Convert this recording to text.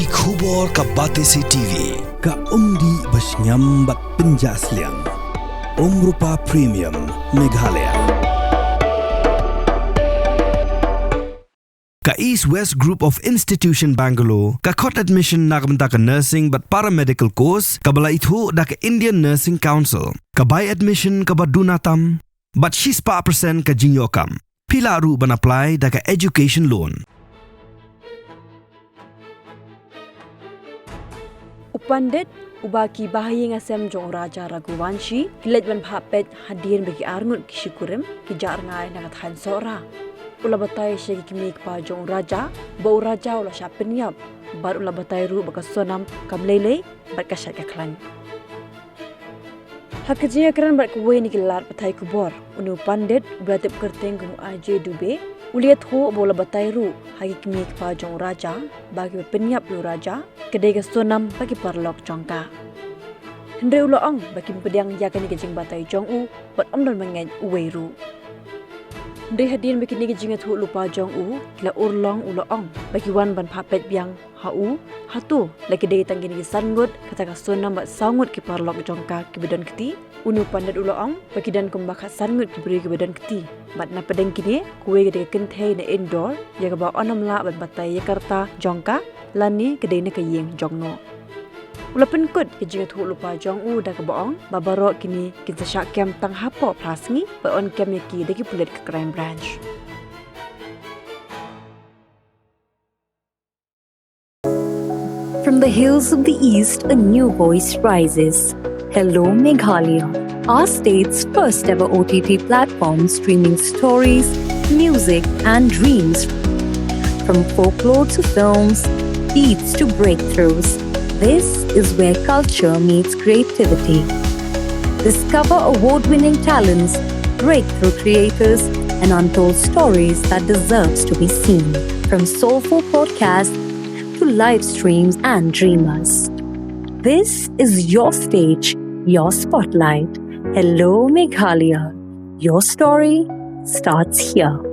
Ki khubor ka Batesi TV. Ka umdi basnyam bat penjaslian. Rupa Premium Meghalaya. Ka East West Group of Institution Bangalore, ka Kot Admission nagamta ka Nursing but Paramedical Course, ka bala Ïathuh da ka Indian Nursing Council, ka By Admission ka Badunatam, but 6% ka Jinyokam. Pila ru ban apply da ka Education Loan. Pandit ubaki bahayi ngasem jong Raja Raghuvanshi kilet ban phapet hadian bagi arngut kishikurim kijar ngai nagat han sora ula batai shegi kimik pa jong Raja bau Raja ula syapeniap bar ula batai ru baka Sonam kamlele bar kashat kaklan hakjiya kran bar kuwe ni kilat patai kubor unu Pandit beratip kerteng gu aj dube uliat ho bola batai ru hagi kimik pa jong Raja bagi peniap lu Raja kedai ke Sonam bagi parlok jongka. Hendai uloong bagi pedang yakan ni kejing batai jong u buat omdon mengen uweiru. Hendai hadian bagi ni kejing Ïathuh lupa jong u kila urlong uloong bagi wan ban papet biang hau hatu lagi kedai tanggi ni sangut kata ke Sonam bat sangut ki parlok jongka ke bedan keti unu Pandit uloong bagi dan kumbakat sangut ki beri ke bedan keti bat na pedang kini kuwe kedai Kynthei na indoor ya ke bawa onam la ban batai Jakarta jongka lani kedai na kayeng jongno. Ula penkut kejing Ïathuh lupa jong u dah kebaong babarok kini kita syak kem tang hapo prasngi ba on kem yaki deki pulit ke crime branch. From the hills of the east, a new voice rises. Hello Meghalaya, our state's first ever OTT platform streaming stories, music and dreams. From folklore to films, beats to breakthroughs, this is where culture meets creativity. Discover award-winning talents, breakthrough creators, and untold stories that deserves to be seen. From soulful podcasts to live streams and dreamers. This is your stage, your spotlight. Hello Meghalaya. Your story starts here.